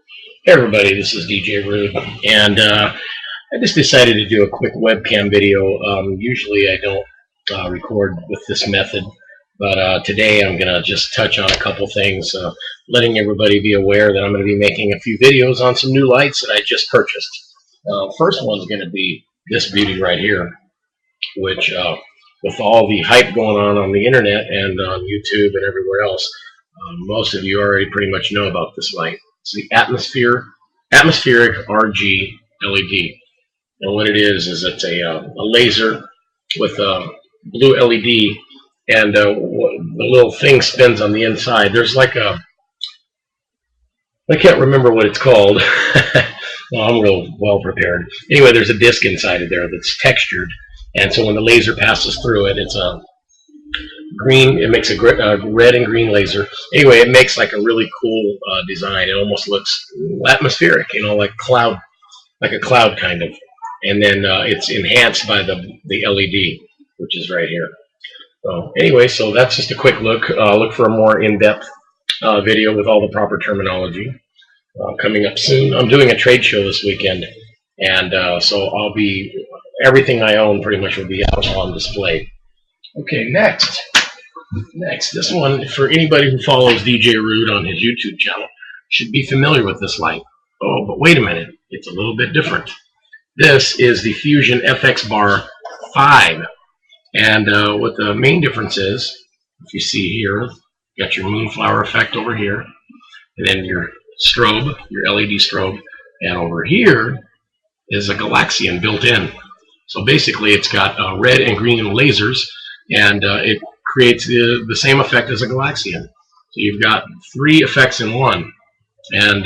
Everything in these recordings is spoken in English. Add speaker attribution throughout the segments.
Speaker 1: Hey everybody, this is DJ RuDe, and I just decided to do a quick webcam video. Usually I don't record with this method, but today I'm going to just touch on a couple things, letting everybody be aware that I'm going to be making a few videos on some new lights that I just purchased. First one's going to be this beauty right here, which with all the hype going on the internet and on YouTube and everywhere else, most of you already pretty much know about this light. It's the Atmospheric RG LED, and what it is it's a laser with a blue LED, and the little thing spins on the inside. There's like I can't remember what it's called. Well, I'm real well prepared. Anyway, there's a disc inside of there that's textured, and so when the laser passes through it, it's a green. It makes a red and green laser. Anyway, it makes like a really cool design. It almost looks atmospheric, you know, like a cloud kind of. And then it's enhanced by the LED, which is right here. So anyway, so that's just a quick look. Look for a more in-depth video with all the proper terminology coming up soon. I'm doing a trade show this weekend, and so everything I own pretty much will be out on display. Okay, next, this one, for anybody who follows DJ RuDe on his YouTube channel, should be familiar with this light. Oh, but wait a minute, it's a little bit different. This is the Fusion FX Bar 5, and what the main difference is, if you see here, you got your moonflower effect over here, and then your strobe, your LED strobe, and over here is a Galaxian built in. So basically, it's got red and green lasers, and it creates the same effect as a Galaxian. So you've got 3 effects in one. And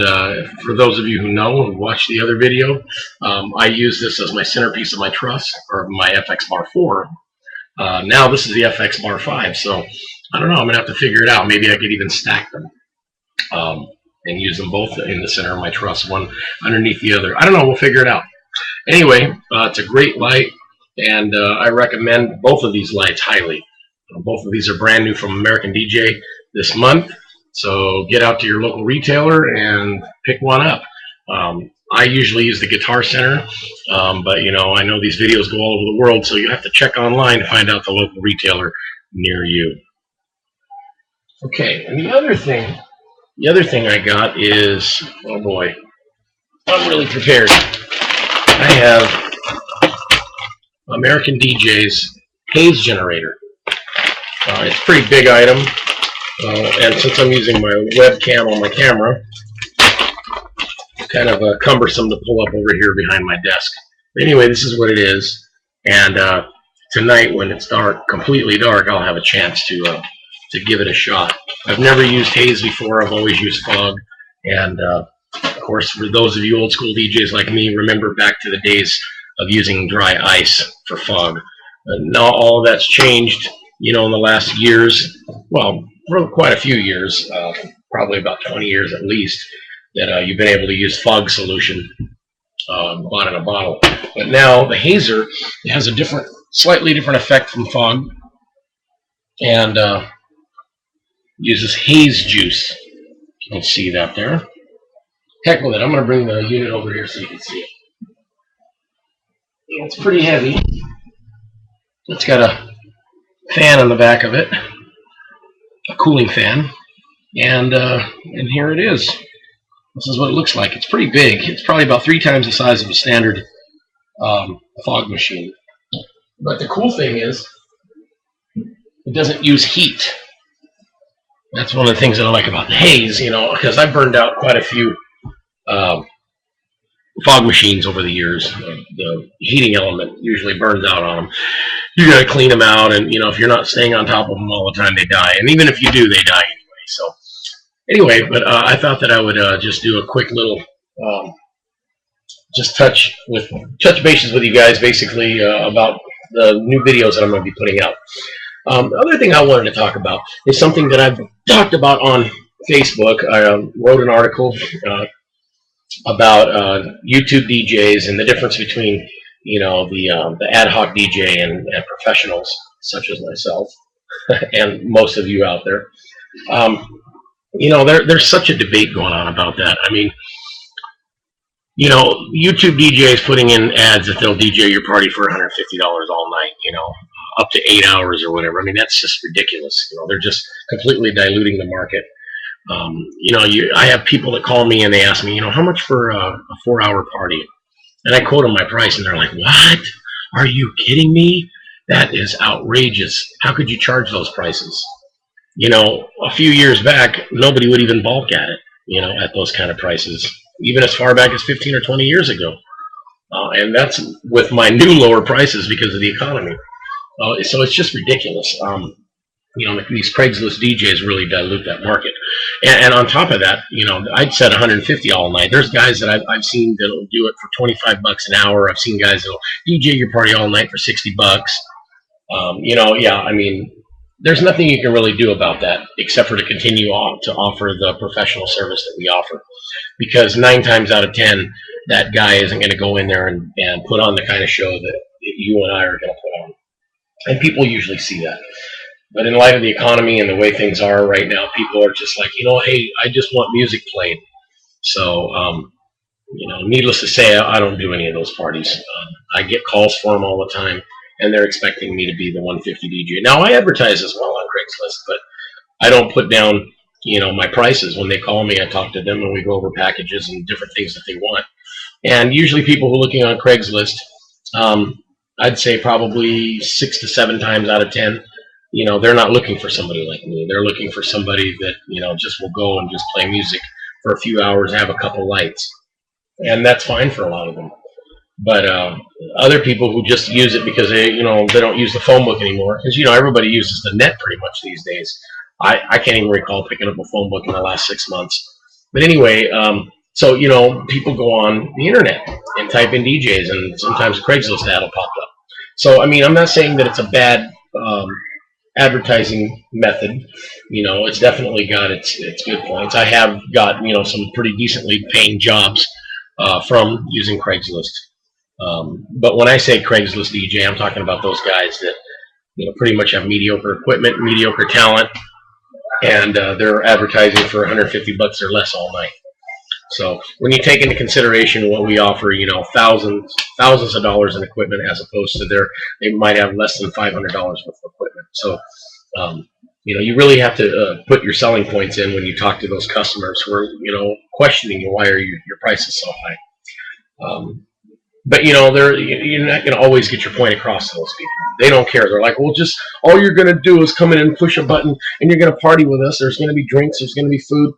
Speaker 1: for those of you who know and watch the other video, I use this as my centerpiece of my truss, or my FX Bar 4. Now this is the FX Bar 5, so I don't know, I'm going to have to figure it out. Maybe I could even stack them and use them both in the center of my truss, one underneath the other. I don't know, we'll figure it out. Anyway, it's a great light, and I recommend both of these lights highly. Both of these are brand new from American DJ this month, so get out to your local retailer and pick one up. I usually use the Guitar Center, but you know, I know these videos go all over the world, so you have to check online to find out the local retailer near you. Okay, and the other thing I got is, oh boy, I'm really prepared. I have American DJ's Haze Generator. It's a pretty big item, and since I'm using my webcam on my camera, it's kind of cumbersome to pull up over here behind my desk. But anyway, this is what it is, and tonight when it's dark, completely dark, I'll have a chance to give it a shot. I've never used Haze before. I've always used fog, and of course, for those of you old school DJs like me, remember back to the days of using dry ice for fog. Now all of that's changed, you know, in the last years, well, for quite a few years, probably about 20 years at least, that you've been able to use fog solution bought in a bottle. But now the Hazer has a slightly different effect from fog, and uses haze juice. You can see that there. Heck with it. I'm going to bring the unit over here so you can see it. It's pretty heavy. It's got a fan on the back of it, a cooling fan, and here it is. This is what it looks like. It's pretty big. It's probably about 3 times the size of a standard fog machine. But the cool thing is, it doesn't use heat. That's one of the things that I like about the Haze, you know, because I've burned out quite a few fog machines over the years. The heating element usually burns out on them. You got to clean them out, and you know, if you're not staying on top of them all the time, they die. And even if you do, they die anyway. So anyway, but I thought that I would just do a quick little just touch bases with you guys, basically about the new videos that I'm going to be putting out. The other thing I wanted to talk about is something that I've talked about on Facebook. I wrote an article about YouTube DJs and the difference between, you know, the ad hoc DJ and professionals such as myself and most of you out there. You know, there's such a debate going on about that. I mean, You know, YouTube DJs putting in ads that they'll DJ your party for $150 all night, you know, up to 8 hours or whatever. I mean, that's just ridiculous. You know, they're just completely diluting the market. You know, I have people that call me and they ask me, you know, how much for a 4-hour party? And I quote them my price and they're like, what? Are you kidding me? That is outrageous. How could you charge those prices? You know, a few years back, nobody would even balk at it, you know, at those kind of prices, even as far back as 15 or 20 years ago. And that's with my new lower prices because of the economy. So it's just ridiculous. You know, these Craigslist DJs really dilute that market. And on top of that, you know, I'd set 150 all night. There's guys that I've seen that'll do it for 25 bucks an hour. I've seen guys that'll DJ your party all night for 60 bucks. You know, yeah, I mean, there's nothing you can really do about that except for to continue on to offer the professional service that we offer. Because 9 times out of 10, that guy isn't going to go in there and put on the kind of show that you and I are going to put on. And people usually see that. But in light of the economy and the way things are right now, people are just like, you know, hey, I just want music played. So, you know, needless to say, I don't do any of those parties. I get calls for them all the time, and they're expecting me to be the 150 DJ. Now, I advertise as well on Craigslist, but I don't put down, you know, my prices. When they call me, I talk to them, and we go over packages and different things that they want. And usually people who are looking on Craigslist, I'd say probably 6 to 7 times out of 10, you know, they're not looking for somebody like me. They're looking for somebody that, you know, just will go and just play music for a few hours, have a couple lights. And that's fine for a lot of them. But other people who just use it because they, you know, they don't use the phone book anymore. Because, you know, everybody uses the net pretty much these days. I can't even recall picking up a phone book in the last 6 months. But anyway, so, you know, people go on the internet and type in DJs, and sometimes a Craigslist ad will pop up. So, I mean, I'm not saying that it's a bad advertising method. You know, it's definitely got its good points. I have got, you know, some pretty decently paying jobs from using Craigslist. But when I say Craigslist DJ, I'm talking about those guys that, you know, pretty much have mediocre equipment, mediocre talent, and they're advertising for 150 bucks or less all night. So when you take into consideration what we offer, you know, thousands of dollars in equipment, as opposed to they might have less than $500 worth of equipment. So, you know, you really have to put your selling points in when you talk to those customers who are, you know, questioning you, why are your prices so high? But, you know, you're not going to always get your point across to those people. They don't care. They're like, well, just all you're going to do is come in and push a button, and you're going to party with us. There's going to be drinks. There's going to be food.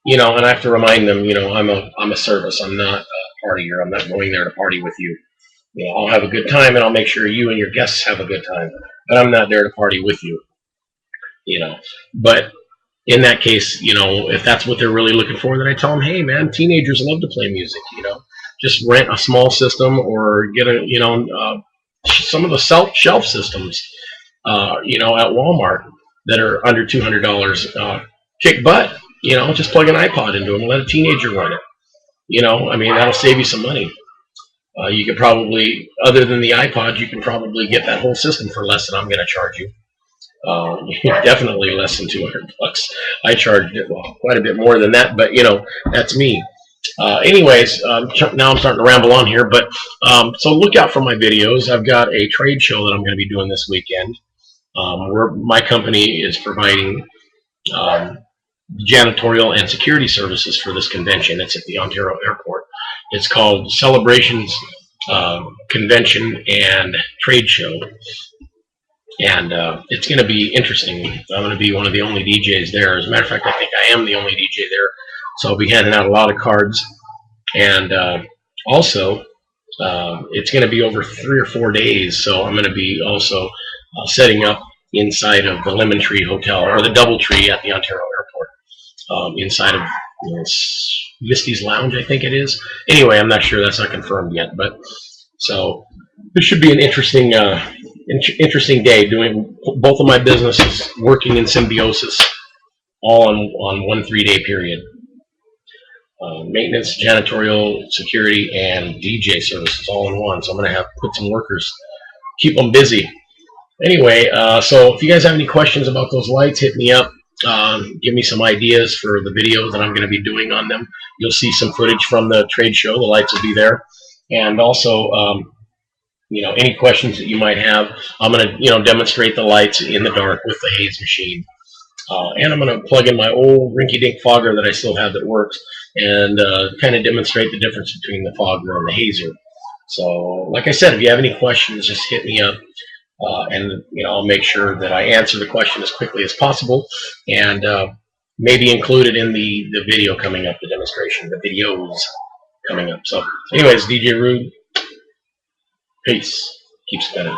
Speaker 1: You know, and I have to remind them, you know, I'm a service. I'm not a partier. I'm not going there to party with you. You know, I'll have a good time, and I'll make sure you and your guests have a good time. But I'm not there to party with you. You know, but in that case, you know, if that's what they're really looking for, then I tell them, hey, man, teenagers love to play music. You know, just rent a small system or get a, you know, some of the shelf systems, you know, at Walmart that are under $200. Kick butt. You know, just plug an iPod into them and let a teenager run it. You know, I mean, that'll save you some money. You could probably, other than the iPod, you can probably get that whole system for less than I'm going to charge you. Definitely less than 200 bucks. I charged it quite a bit more than that, but, you know, that's me. Anyways, now I'm starting to ramble on here, but so look out for my videos. I've got a trade show that I'm going to be doing this weekend where my company is providing janitorial and security services for this convention. It's at the Ontario Airport. It's called Celebrations Convention and Trade Show. And it's going to be interesting. I'm going to be one of the only DJs there. As a matter of fact, I think I am the only DJ there. So I'll be handing out a lot of cards. And also, it's going to be over 3 or 4 days. So I'm going to be also setting up inside of the Lemon Tree Hotel, or the Double Tree at the Ontario Airport, inside of, you know, Misty's Lounge, I think it is. Anyway, I'm not sure. That's not confirmed yet. But so this should be an interesting day, doing both of my businesses working in symbiosis, all on 1 3-day period. Maintenance, janitorial, security, and DJ services all in one. So I'm going to have put some workers, keep them busy. Anyway, so if you guys have any questions about those lights, hit me up. give me some ideas for the videos that I'm going to be doing on them. You'll see some footage from the trade show. The lights will be there. And also, any questions that you might have, I'm going to, demonstrate the lights in the dark with the Haze machine. And I'm going to plug in my old rinky-dink fogger that I still have that works, and kind of demonstrate the difference between the fogger and the Hazer. So, like I said, if you have any questions, just hit me up, and I'll make sure that I answer the question as quickly as possible, and maybe include it in the video coming up, the demonstration, the videos coming up. So, anyways, DJ RuDe, peace. Keep spinning.